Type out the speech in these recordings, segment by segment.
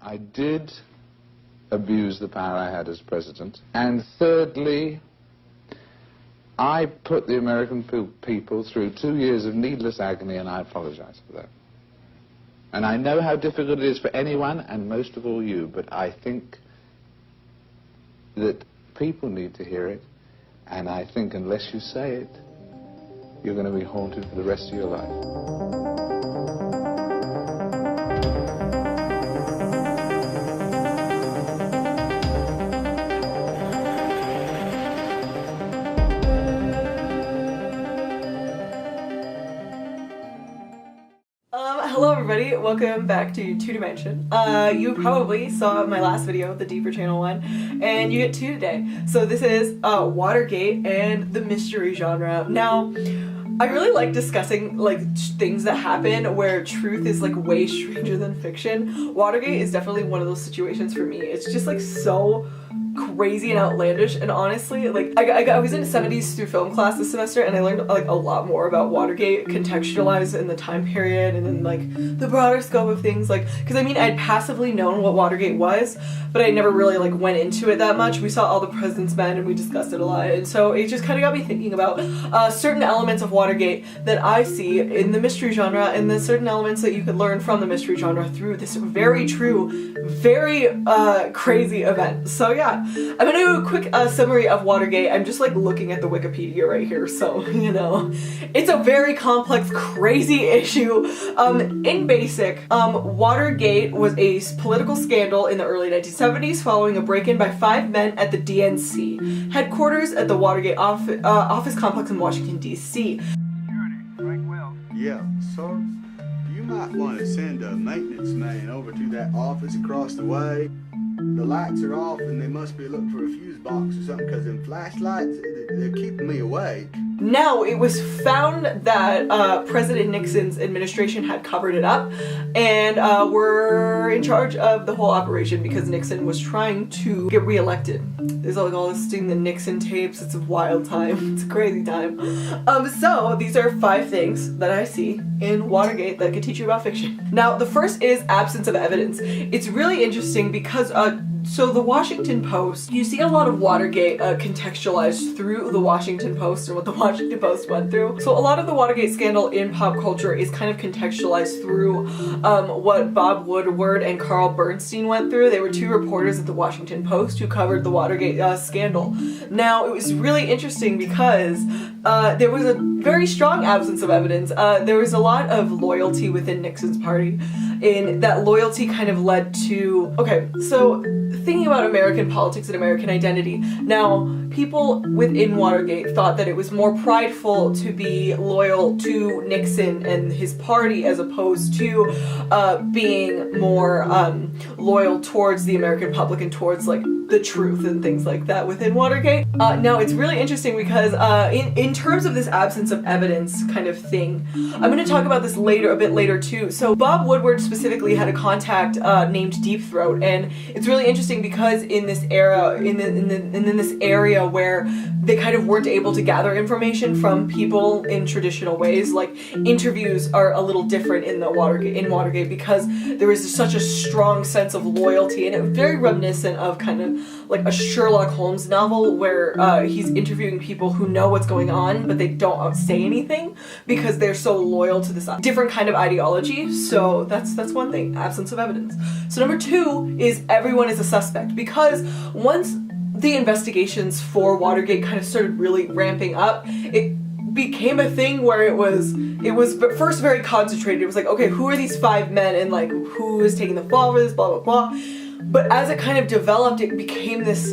I did abuse the power I had as president. And thirdly, I put the American people through 2 years of needless agony, and I apologize for that. And I know how difficult it is for anyone, and most of all you, but I think that people need to hear it, and I think unless you say it, you're going to be haunted for the rest of your life. Hello everybody, welcome back to Two Dimension. You probably saw my last video, the Deeper Channel one, and you get two today. So this is Watergate and the mystery genre. Now, I really like discussing things that happen where truth is way stranger than fiction. Watergate is definitely one of those situations for me. It's just so crazy and outlandish, and honestly, I was in 70s through film class this semester, and I learned a lot more about Watergate contextualized in the time period and then the broader scope of things, because I mean I'd passively known what Watergate was, but I never really went into it that much. We saw All the President's Men and we discussed it a lot, and so it just kind of got me thinking about certain elements of Watergate that I see in the mystery genre, and the certain elements that you could learn from the mystery genre through this very true, very crazy event. So yeah, I'm gonna do a quick summary of Watergate. I'm just looking at the Wikipedia right here, so you know, it's a very complex, crazy issue. In basic, Watergate was a political scandal in the early 1970s following a break-in by 5 men at the DNC headquarters at the Watergate office complex in Washington, D.C. Security, Frank Will. Yeah, sir. You might want to send a maintenance man over to that office across the way. The lights are off and they must be looking for a fuse box or something, because them flashlights, they're keeping me awake. Now, it was found that President Nixon's administration had covered it up and were in charge of the whole operation because Nixon was trying to get reelected. There's all this thing, the Nixon tapes. It's a wild time. It's a crazy time. So these are 5 things that I see in Watergate that could teach you about fiction. Now, the first is absence of evidence. It's really interesting because so the Washington Post, you see a lot of Watergate contextualized through the Washington Post and what the Washington Post went through. So a lot of the Watergate scandal in pop culture is kind of contextualized through what Bob Woodward and Carl Bernstein went through. They were 2 reporters at the Washington Post who covered the Watergate scandal. Now, it was really interesting because there was a very strong absence of evidence. There was a lot of loyalty within Nixon's party, and that loyalty kind of led to, okay, so thinking about American politics and American identity. Now, people within Watergate thought that it was more prideful to be loyal to Nixon and his party as opposed to being more loyal towards the American public and towards the truth and things like that within Watergate. Now, it's really interesting because in terms of this absence of evidence kind of thing, I'm going to talk about this a bit later too. So Bob Woodward specifically had a contact named Deep Throat, and it's really interesting because in this era, in this area where they kind of weren't able to gather information from people in traditional ways, interviews are a little different in Watergate because there was such a strong sense of loyalty, and it was very reminiscent of kind of like a Sherlock Holmes novel where he's interviewing people who know what's going on but they don't say anything because they're so loyal to this different kind of ideology. So that's one thing, absence of evidence. So number 2 is everyone is a suspect, because once the investigations for Watergate kind of started really ramping up, it became a thing where it was first very concentrated. It was okay, who are these 5 men and who is taking the fall for this, blah blah blah. But as it kind of developed, it became this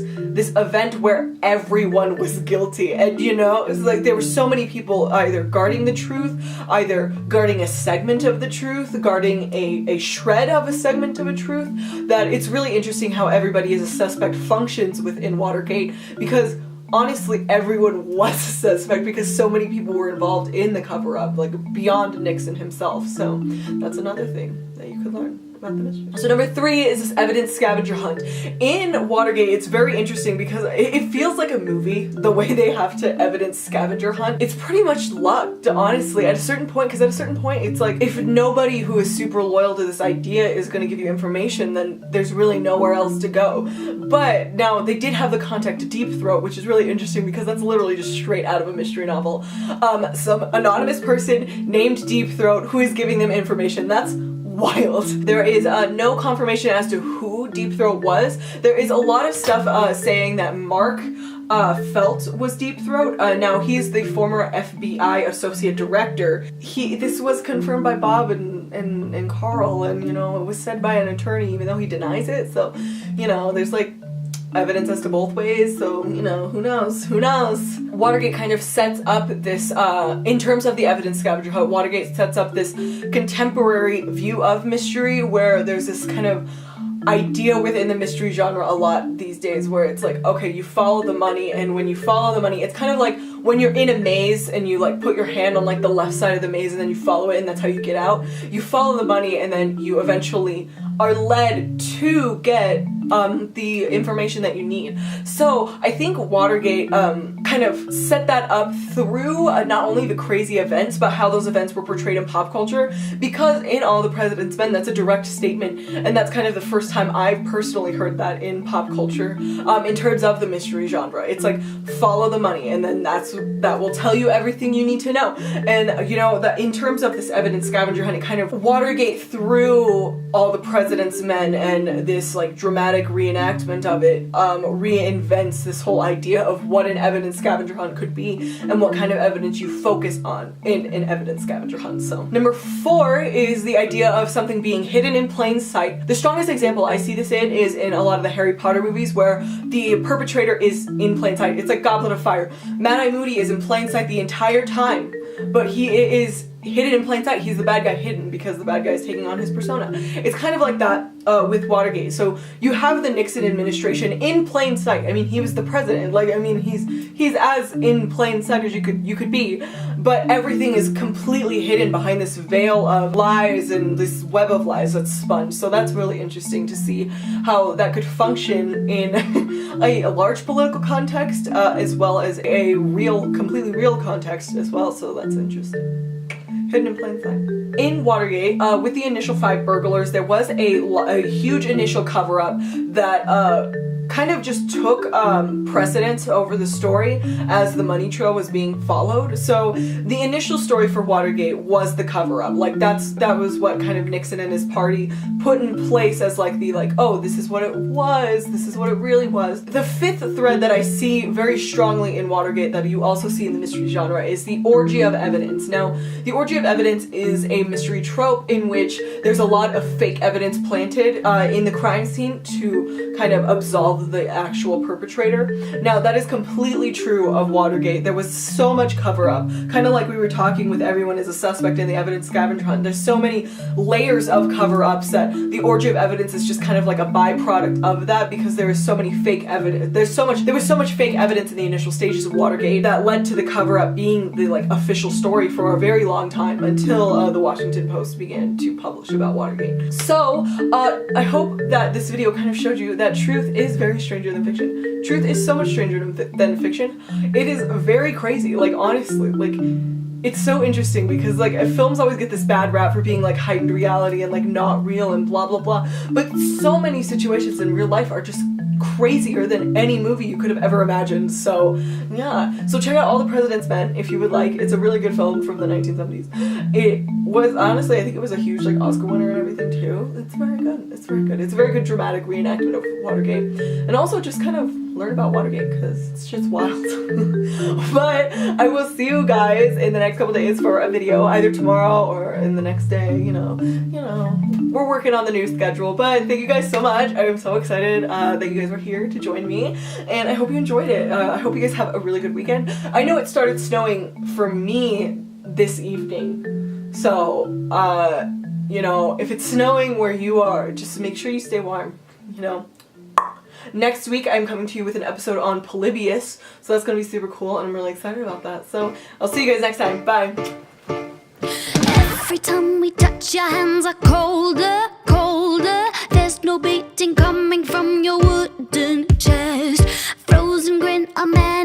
event where everyone was guilty. And you know, it's there were so many people either guarding the truth, either guarding a segment of the truth, guarding a shred of a segment of a truth, that it's really interesting how everybody as a suspect functions within Watergate, because honestly, everyone was a suspect because so many people were involved in the cover-up, beyond Nixon himself. So that's another thing that you could learn. about the mystery. So number 3 is this evidence scavenger hunt. In Watergate, it's very interesting because it feels like a movie, the way they have to evidence scavenger hunt. It's pretty much luck, honestly, at a certain point, because at a certain point, it's like, if nobody who is super loyal to this idea is going to give you information, then there's really nowhere else to go. But now, they did have the contact to Deep Throat, which is really interesting because that's literally just straight out of a mystery novel. Some anonymous person named Deep Throat who is giving them information. That's wild. There is no confirmation as to who Deep Throat was. There is a lot of stuff saying that Mark Felt was Deep Throat. Now he's the former FBI associate director. This was confirmed by Bob and Carl, and you know, it was said by an attorney even though he denies it. So, you know, there's like evidence as to both ways, so, you know, who knows? Watergate kind of sets up this, in terms of the evidence scavenger hunt, Watergate sets up this contemporary view of mystery where there's this kind of idea within the mystery genre a lot these days where it's like, okay, you follow the money, and when you follow the money, it's kind of like when you're in a maze and you like put your hand on like the left side of the maze and then you follow it and that's how you get out. You follow the money and then you eventually are led to get the information that you need. So I think Watergate kind of set that up through not only the crazy events, but how those events were portrayed in pop culture, because in All the President's Men, that's a direct statement, and that's kind of the first time I've personally heard that in pop culture in terms of the mystery genre. It's like, follow the money, and then that will tell you everything you need to know. And you know, that in terms of this evidence scavenger hunt, it kind of Watergate through All the President's Men and this like dramatic reenactment of it reinvents this whole idea of what an evidence scavenger hunt could be and what kind of evidence you focus on in an evidence scavenger hunt. So number 4 is the idea of something being hidden in plain sight. The strongest example I see this in is in a lot of the Harry Potter movies where the perpetrator is in plain sight. It's like Goblet of Fire. Mad-Eye Moody is in plain sight the entire time, but he is hidden in plain sight. He's the bad guy hidden because the bad guy is taking on his persona. It's kind of like that with Watergate. So you have the Nixon administration in plain sight. I mean, he was the president. Like, I mean, he's as in plain sight as you could be, but everything is completely hidden behind this veil of lies and this web of lies that's spun. So that's really interesting to see how that could function in a large political context as well as a completely real context as well. So that's interesting. Hidden in plain sight. In Watergate, with the initial 5 burglars, there was a huge initial cover-up that kind of just took precedence over the story as the money trail was being followed. So the initial story for Watergate was the cover-up. Like that was what kind of Nixon and his party put in place as like oh, this is what it was, this is what it really was. The 5th thread that I see very strongly in Watergate that you also see in the mystery genre is the orgy of evidence. Now, the orgy of evidence is a mystery trope in which there's a lot of fake evidence planted in the crime scene to kind of absolve the actual perpetrator. Now, that is completely true of Watergate. There was so much cover-up, kind of like we were talking with everyone as a suspect in the evidence scavenger hunt. There's so many layers of cover-ups that the orgy of evidence is just kind of like a byproduct of that, because there is so many fake evidence. There was so much fake evidence in the initial stages of Watergate that led to the cover-up being the like official story for a very long time until the Washington Post began to publish about Watergate. So I hope that this video kind of showed you that truth is very stranger than fiction. Truth is so much stranger than fiction. It is very crazy, like honestly, like it's so interesting because like films always get this bad rap for being like heightened reality and like not real and blah blah blah, but so many situations in real life are just crazier than any movie you could have ever imagined. So yeah, so check out All the President's Men if you would like. It's a really good film from the 1970s. It was honestly, I think it was a huge like Oscar winner and everything too. It's very good. It's very good. It's a very good dramatic reenactment of Watergate, and also just kind of learn about Watergate because it's just wild. But I will see you guys in the next couple days for a video, either tomorrow or in the next day. You know, we're working on the new schedule. But thank you guys so much. I am so excited that you guys were here to join me, and I hope you enjoyed it. I hope you guys have a really good weekend. I know it started snowing for me this evening, so you know, if it's snowing where you are, just make sure you stay warm. You know. Next week, I'm coming to you with an episode on Polybius, so that's going to be super cool, and I'm really excited about that. So, I'll see you guys next time. Bye! Every time we touch, your hands are colder, colder. There's no beating coming from your wooden chest. Frozen grin, a man